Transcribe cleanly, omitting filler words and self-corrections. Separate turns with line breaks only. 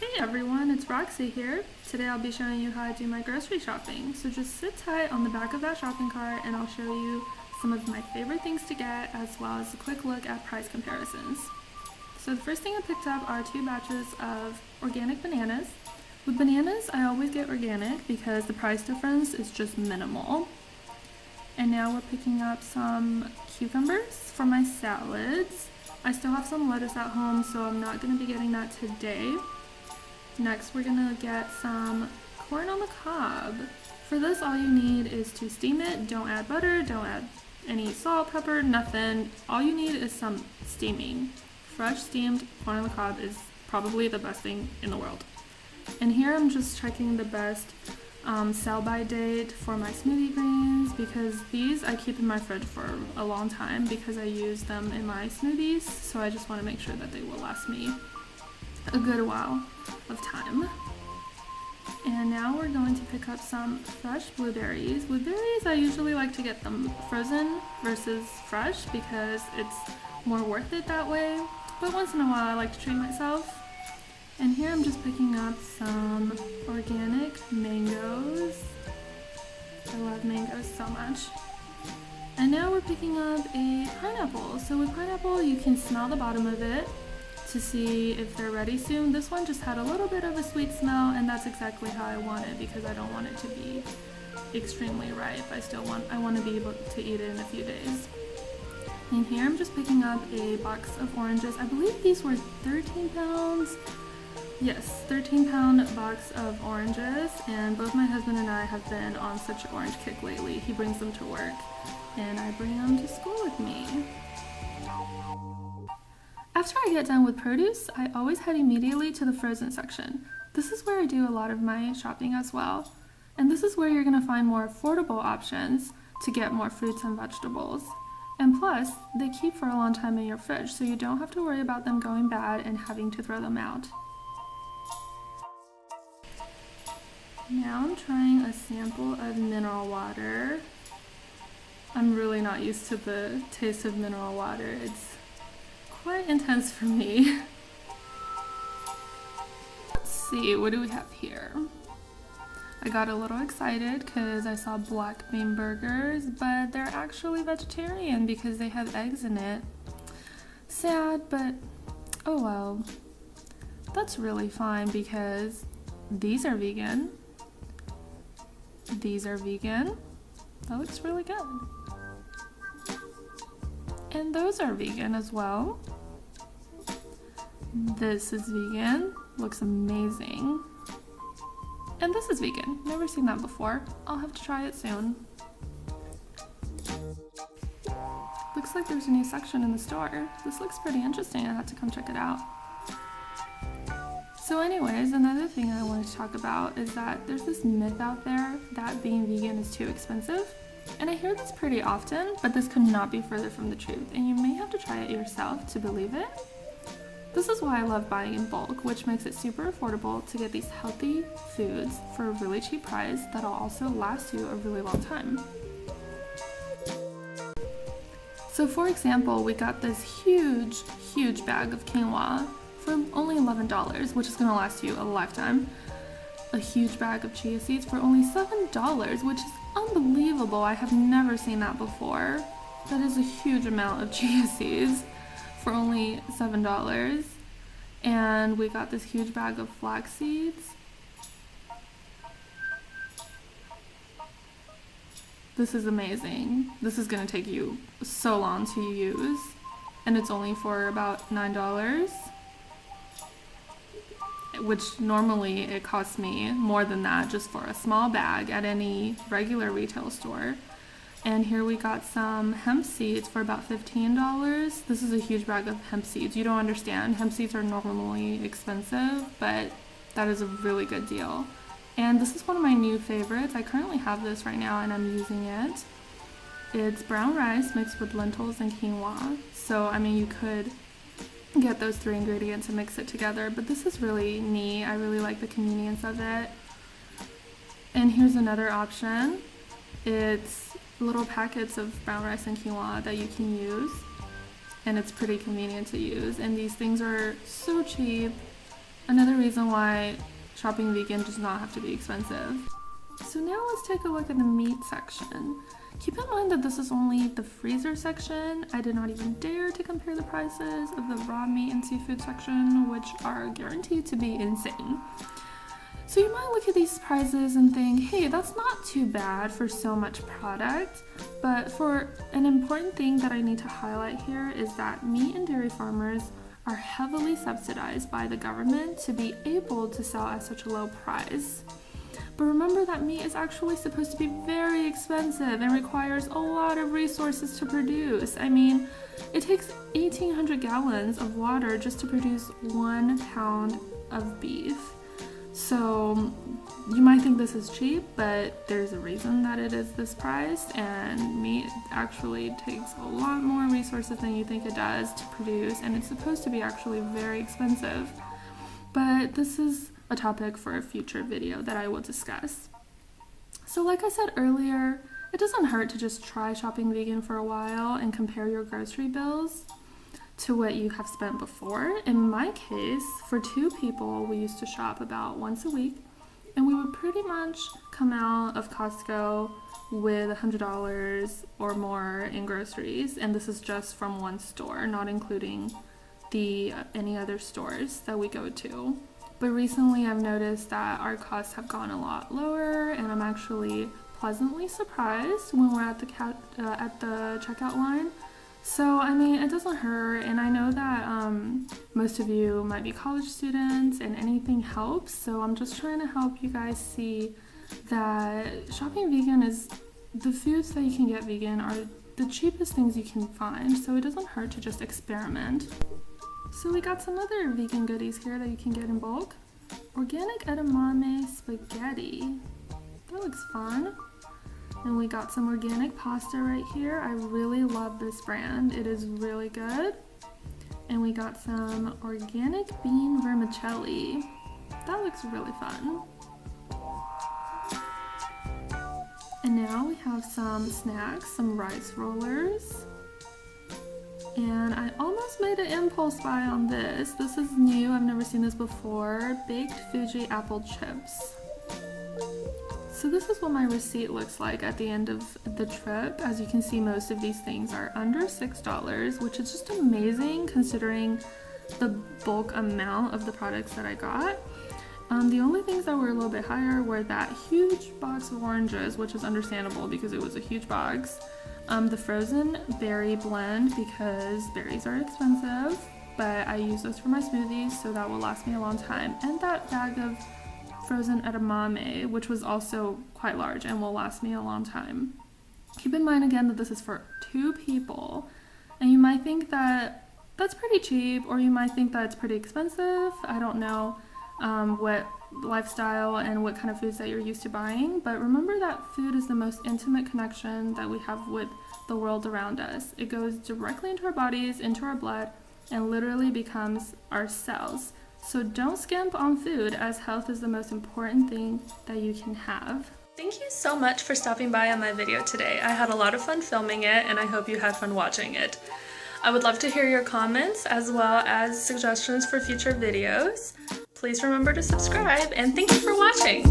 Hey everyone, it's Roxy here. Today I'll be showing you how I do my grocery shopping. So just sit tight on the back of that shopping cart and I'll show you some of my favorite things to get as well as a quick look at price comparisons. So the first thing I picked up are 2 batches of organic bananas. With bananas, I always get organic because the price difference is just minimal. And now we're picking up some cucumbers for my salads. I still have some lettuce at home, so I'm not going to be getting that today. Next, we're gonna get some corn on the cob. For this, all you need is to steam it. Don't add butter, don't add any salt, pepper, nothing. All you need is some steaming. Fresh steamed corn on the cob is probably the best thing in the world. And here I'm just checking the best sell-by date for my smoothie greens because these I keep in my fridge for a long time because I use them in my smoothies, so I just want to make sure that they will last me a good while of time. And now we're going to pick up some fresh blueberries. Blueberries, I usually like to get them frozen versus fresh because it's more worth it that way, but once in a while I like to treat myself. And here I'm just picking up some organic mangoes. I love mangoes so much. And now we're picking up a pineapple. So with pineapple, you can smell the bottom of it to see if they're ready soon. This one just had a little bit of a sweet smell, and that's exactly how I want it because I don't want it to be extremely ripe. I want to be able to eat it in a few days. And here I'm just picking up a box of oranges. I believe these were 13 pounds. Yes, 13-pound box of oranges, and both my husband and I have been on such an orange kick lately. He brings them to work, and I bring them to school with me. After I get done with produce, I always head immediately to the frozen section. This is where I do a lot of my shopping as well. And this is where you're going to find more affordable options to get more fruits and vegetables. And plus, they keep for a long time in your fridge, so you don't have to worry about them going bad and having to throw them out. Now I'm trying a sample of mineral water. I'm really not used to the taste of mineral water. It's quite intense for me. Let's see, what do we have here? I got a little excited because I saw black bean burgers, but they're actually vegetarian because they have eggs in it. Sad, but oh well. That's really fine because these are vegan. These are vegan. That looks really good. And those are vegan as well. This is vegan. Looks amazing. And this is vegan. Never seen that before. I'll have to try it soon. Looks like there's a new section in the store. This looks pretty interesting. I have to come check it out. So anyways, another thing I wanted to talk about is that there's this myth out there that being vegan is too expensive. And I hear this pretty often, but this could not be further from the truth, and you may have to try it yourself to believe it. This is why I love buying in bulk, which makes it super affordable to get these healthy foods for a really cheap price that'll also last you a really long time. So for example, we got this huge bag of quinoa for only $11, which is going to last you a lifetime. A huge bag of chia seeds for only $7, which is unbelievable. I have never seen that before. That is a huge amount of chia seeds for only $7. And we got this huge bag of flax seeds. This is amazing. This is going to take you so long to use, and it's only for about $9. Which normally it costs me more than that just for a small bag at any regular retail store. And here we got some hemp seeds for about $15. This is a huge bag of hemp seeds. You don't understand. Hemp seeds are normally expensive, but that is a really good deal. And this is one of my new favorites. I currently have this right now and I'm using it. It's brown rice mixed with lentils and quinoa. So, I mean, you could get those 3 ingredients and mix it together, but this is really neat. I really like the convenience of it. And here's another option. It's little packets of brown rice and quinoa that you can use. and it's pretty convenient to use, and these things are so cheap. Another reason why shopping vegan does not have to be expensive. So now let's take a look at the meat section. Keep in mind that this is only the freezer section. I did not even dare to compare the prices of the raw meat and seafood section, which are guaranteed to be insane. So you might look at these prices and think, hey, that's not too bad for so much product. But for an important thing that I need to highlight here is that meat and dairy farmers are heavily subsidized by the government to be able to sell at such a low price. But remember that meat is actually supposed to be very expensive and requires a lot of resources to produce. I mean, it takes 1,800 gallons of water just to produce 1 pound of beef. So you might think this is cheap, but there's a reason that it is this price, and meat actually takes a lot more resources than you think it does to produce, and it's supposed to be actually very expensive. But this is a topic for a future video that I will discuss. So like I said earlier, it doesn't hurt to just try shopping vegan for a while and compare your grocery bills to what you have spent before. In my case, for 2 people, we used to shop about once a week, and we would pretty much come out of Costco with $100 or more in groceries, and this is just from one store, not including any other stores that we go to. But recently I've noticed that our costs have gone a lot lower, and I'm actually pleasantly surprised when we're at the checkout line. So I mean, it doesn't hurt, and I know that most of you might be college students and anything helps, so I'm just trying to help you guys see that shopping vegan is, the foods that you can get vegan are the cheapest things you can find, so it doesn't hurt to just experiment. So we got some other vegan goodies here that you can get in bulk. Organic edamame spaghetti. That looks fun. And we got some organic pasta right here. I really love this brand. It is really good. And we got some organic bean vermicelli. That looks really fun. And now we have some snacks, some rice rollers. And I almost made an impulse buy on this. This is new, I've never seen this before. Baked Fuji apple chips. So this is what my receipt looks like at the end of the trip. As you can see, most of these things are under $6, which is just amazing considering the bulk amount of the products that I got. The only things that were a little bit higher were that huge box of oranges, which is understandable because it was a huge box. The frozen berry blend, because berries are expensive, but I use those for my smoothies, so that will last me a long time. And that bag of frozen edamame, which was also quite large and will last me a long time. Keep in mind again that this is for 2 people, and you might think that that's pretty cheap, or you might think that it's pretty expensive. I don't know what lifestyle and what kind of foods that you're used to buying, but remember that food is the most intimate connection that we have with the world around us. It goes directly into our bodies, into our blood, and literally becomes our cells. So don't skimp on food, as health is the most important thing that you can have. Thank you so much for stopping by on my video today. I had a lot of fun filming it, and I hope you had fun watching it. I would love to hear your comments as well as suggestions for future videos. Please remember to subscribe, and thank you for watching!